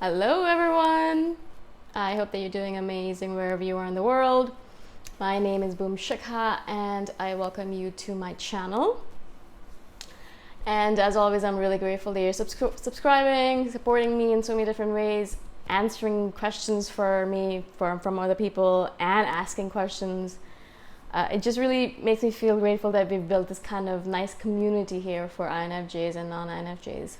Hello everyone! I hope that you're doing amazing wherever you are in the world. My name is Shikha and I welcome you to my channel. And as always, I'm really grateful that you're subscribing, supporting me in so many different ways, answering questions for me from other people and asking questions. It just really makes me feel grateful that we've built this kind of nice community here for INFJs and non-INFJs.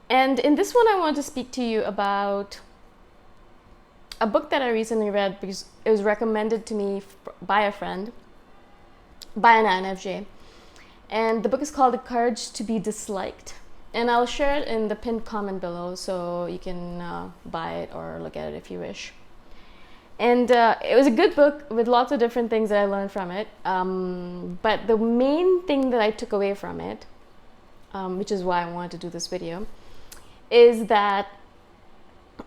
And in this one, I want to speak to you about a book that I recently read because it was recommended to me by a friend, by an INFJ. And the book is called The Courage to be Disliked. And I'll share it in the pinned comment below so you can buy it or look at it if you wish. And it was a good book with lots of different things that I learned from it. But the main thing that I took away from it, which is why I wanted to do this video, is that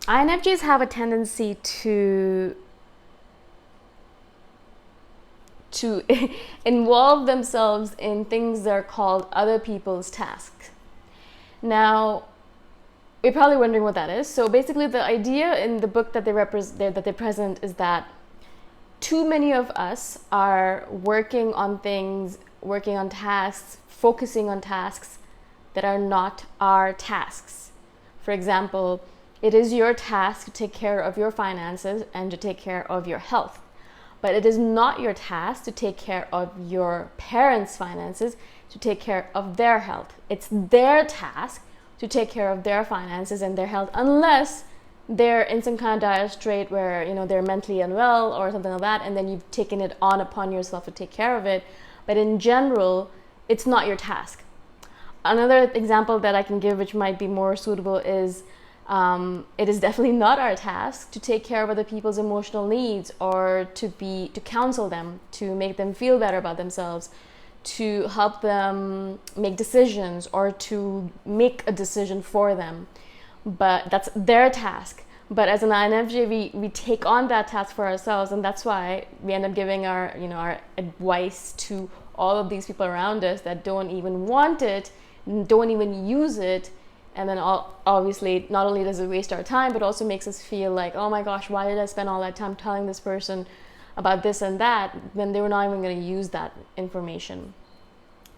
INFJs have a tendency to involve themselves in things that are called other people's tasks. Now, you're probably wondering what that is. So basically, the idea in the book that they present is that too many of us are working on things, working on tasks, focusing on tasks that are not our tasks. For example, it is your task to take care of your finances and to take care of your health. But it is not your task to take care of your parents' finances, to take care of their health. It's their task to take care of their finances and their health, unless they're in some kind of dire strait where they're mentally unwell or something like that, and then you've taken it on upon yourself to take care of it. But in general, it's not your task. Another example that I can give, which might be more suitable, is it is definitely not our task to take care of other people's emotional needs or to counsel them, to make them feel better about themselves, to help them make decisions or to make a decision for them. But that's their task. But as an INFJ, we take on that task for ourselves, and that's why we end up giving our advice to all of these people around us that don't even want it, don't even use it. And then obviously, not only does it waste our time, but also makes us feel like, oh my gosh, why did I spend all that time telling this person about this and that when they were not even going to use that information.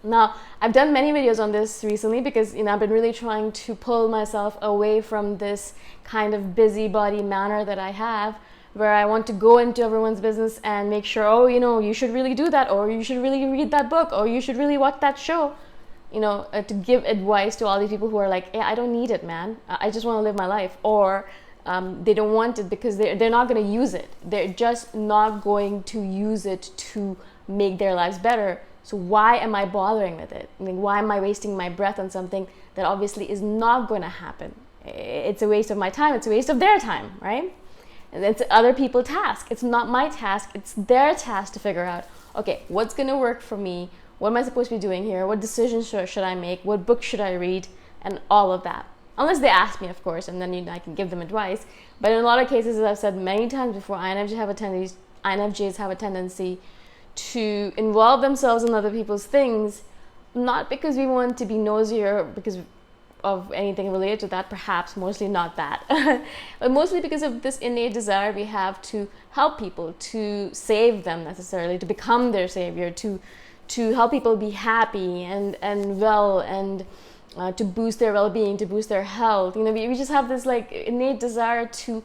Now, I've done many videos on this recently because I've been really trying to pull myself away from this kind of busybody manner that I have, where I want to go into everyone's business and make sure, you should really do that, or you should really read that book, or you should really watch that show. To give advice to all these people who are like, I don't need it, man. I just want to live my life. Or they don't want it because they're not going to use it. They're just not going to use it to make their lives better. So why am I bothering with it? Why am I wasting my breath on something that obviously is not going to happen? It's a waste of my time. It's a waste of their time, right? And it's other people's task. It's not my task. It's their task to figure out, okay, what's going to work for me? What am I supposed to be doing here? What decisions should I make? What book should I read? And all of that. Unless they ask me, of course, and then I can give them advice. But in a lot of cases, as I've said many times before, INFJs have a tendency to involve themselves in other people's things, not because we want to be nosy or because of anything related to that, perhaps, mostly not that, but mostly because of this innate desire we have to help people, to save them necessarily, to become their savior, to help people be happy and well, and to boost their well-being, to boost their health. We just have this innate desire to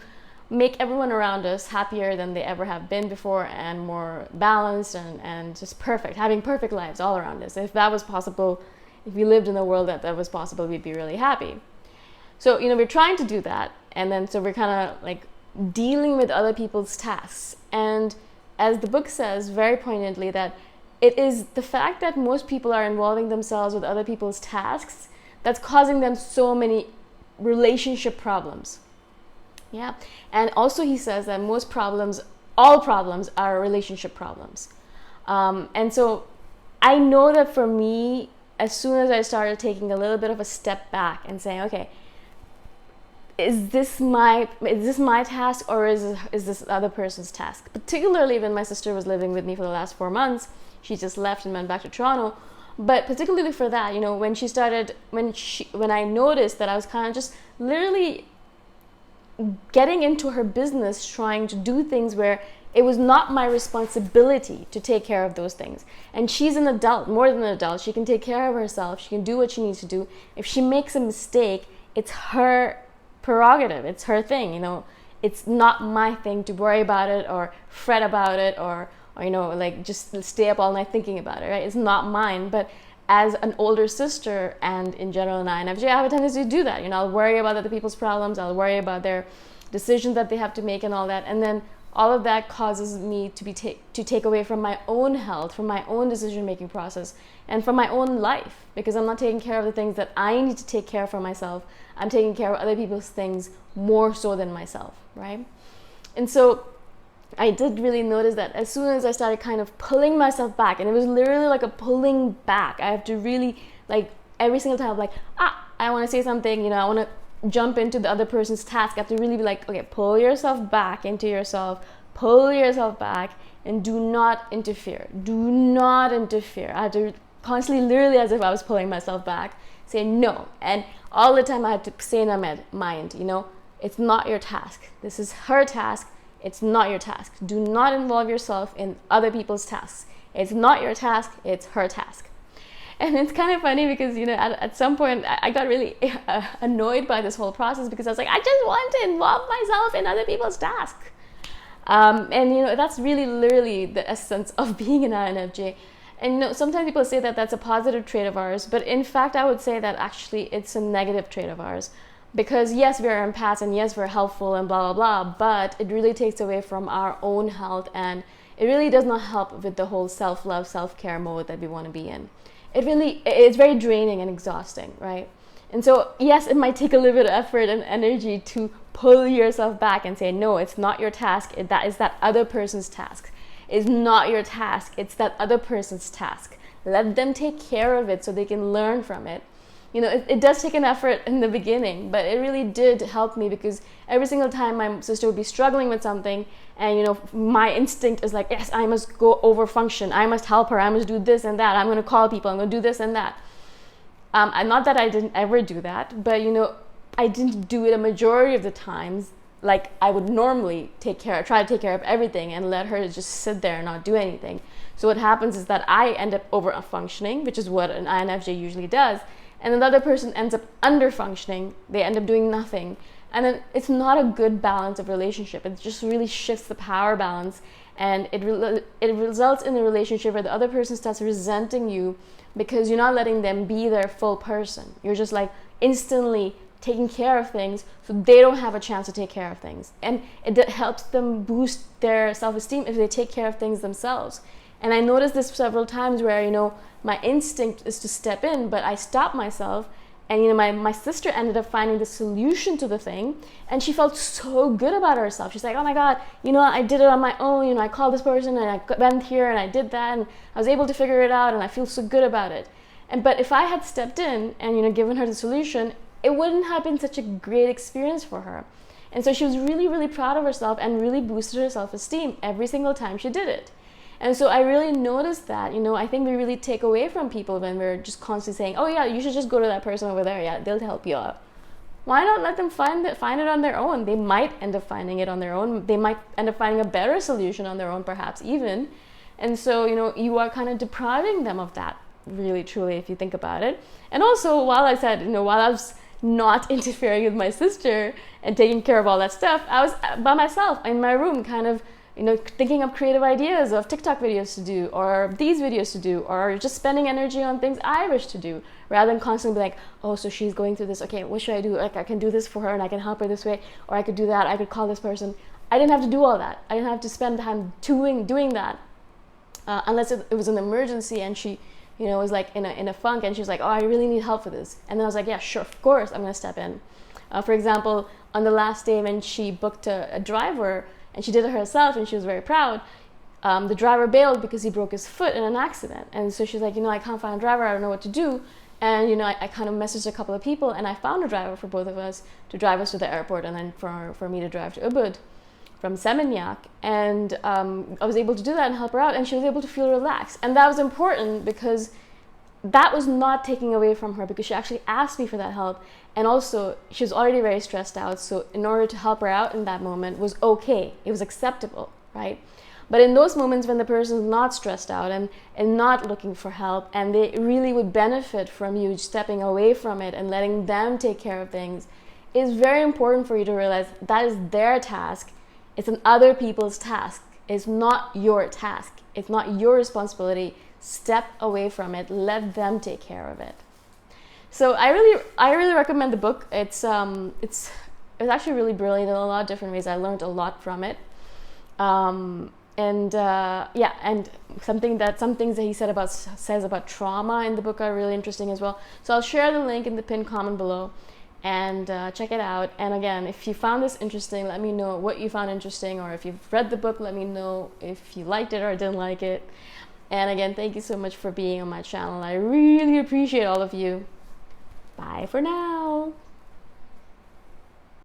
make everyone around us happier than they ever have been before, and more balanced and just perfect, having perfect lives all around us. If that was possible, if we lived in a world that was possible, we'd be really happy. So, we're trying to do that, and then so we're kind of dealing with other people's tasks. And as the book says very poignantly, that it is the fact that most people are involving themselves with other people's tasks that's causing them so many relationship problems. Yeah. And also he says that all problems are relationship problems. And so I know that for me, as soon as I started taking a little bit of a step back and saying, okay, is this my task, or is this other person's task? Particularly when my sister was living with me for the last 4 months, she just left and went back to Toronto. But particularly for that, when I noticed that I was kind of just literally getting into her business, trying to do things where it was not my responsibility to take care of those things. And she's an adult, more than an adult. She can take care of herself. She can do what she needs to do. If she makes a mistake, it's her prerogative. It's her thing, It's not my thing to worry about it or fret about it or just stay up all night thinking about it, right? It's not mine. But as an older sister and in general an INFJ, I have a tendency to do that. I'll worry about other people's problems. I'll worry about their decisions that they have to make and all that. And then all of that causes me to take away from my own health, from my own decision-making process, and from my own life, because I'm not taking care of the things that I need to take care of for myself. I'm taking care of other people's things more so than myself, right? And so I did really notice that as soon as I started kind of pulling myself back, and it was literally like a pulling back. I have to really, every single time I'm like, I want to say something, I want to jump into the other person's task. I have to really be like, okay, pull yourself back into yourself, pull yourself back, and do not interfere. Do not interfere. I had to constantly, literally as if I was pulling myself back, say no. And all the time I had to say in my mind, it's not your task. This is her task. It's not your task. Do not involve yourself in other people's tasks. It's not your task. It's her task. And it's kind of funny because, at some point I got really annoyed by this whole process because I was like, I just want to involve myself in other people's tasks. And that's really literally the essence of being an INFJ. And sometimes people say that that's a positive trait of ours, but in fact I would say that actually it's a negative trait of ours. Because yes, we're empaths and yes, we're helpful and blah, blah, blah, but it really takes away from our own health, and it really does not help with the whole self-love, self-care mode that we want to be in. It's very draining and exhausting, right? And so, yes, it might take a little bit of effort and energy to pull yourself back and say, no, it's not your task. That is that other person's task. It's not your task. It's that other person's task. Let them take care of it so they can learn from it. It does take an effort in the beginning, but it really did help me because every single time my sister would be struggling with something and, my instinct is like, yes, I must go over function. I must help her. I must do this and that. I'm going to call people. I'm going to do this and that. And not that I didn't ever do that, but, I didn't do it a majority of the times like I would normally try to take care of everything and let her just sit there and not do anything. So what happens is that I end up over functioning, which is what an INFJ usually does. And another person ends up under functioning. They end up doing nothing. And then it's not a good balance of relationship. It just really shifts the power balance. And it results in a relationship where the other person starts resenting you because you're not letting them be their full person. You're just instantly taking care of things so they don't have a chance to take care of things. And it helps them boost their self-esteem if they take care of things themselves. And I noticed this several times where, my instinct is to step in, but I stopped myself. And, my sister ended up finding the solution to the thing. And she felt so good about herself. She's like, oh my God, I did it on my own. I called this person and I went here and I did that. And I was able to figure it out and I feel so good about it. But if I had stepped in and, given her the solution, it wouldn't have been such a great experience for her. And so she was really, really proud of herself and really boosted her self-esteem every single time she did it. And so I really noticed that, I think we really take away from people when we're just constantly saying, oh yeah, you should just go to that person over there. Yeah, they'll help you out. Why not let them find it on their own? They might end up finding it on their own. They might end up finding a better solution on their own, perhaps even. And so, you are kind of depriving them of that, really, truly, if you think about it. And also, while I said, while I was not interfering with my sister and taking care of all that stuff, I was by myself in my room kind of thinking of creative ideas of TikTok videos to do, or these videos to do, or just spending energy on things I wish to do, rather than constantly be like, oh, so she's going through this. Okay, what should I do? I can do this for her and I can help her this way, or I could do that. I could call this person. I didn't have to do all that. I didn't have to spend time doing that, unless it was an emergency and she, was in a funk and she was like, oh, I really need help for this. And then I was like, yeah, sure, of course, I'm going to step in. For example, on the last day when she booked a driver, and she did it herself and she was very proud, the driver bailed because he broke his foot in an accident. And so she's like, I can't find a driver, I don't know what to do. And I kind of messaged a couple of people and I found a driver for both of us to drive us to the airport and then for me to drive to Ubud from Seminyak. And I was able to do that and help her out, and she was able to feel relaxed. And that was important because that was not taking away from her, because she actually asked me for that help. And also, she was already very stressed out. So in order to help her out in that moment was okay. It was acceptable, right? But in those moments when the person is not stressed out and not looking for help, and they really would benefit from you stepping away from it and letting them take care of things, it's very important for you to realize that is their task. It's an other people's task. It's not your task. It's not your responsibility. Step away from it. Let them take care of it. So I really recommend the book. It's actually really brilliant in a lot of different ways. I learned a lot from it. And some things that he says about trauma in the book are really interesting as well. So I'll share the link in the pinned comment below, and check it out. And again, if you found this interesting, let me know what you found interesting, or if you've read the book, let me know if you liked it or didn't like it. And again, thank you so much for being on my channel. I really appreciate all of you. Bye for now.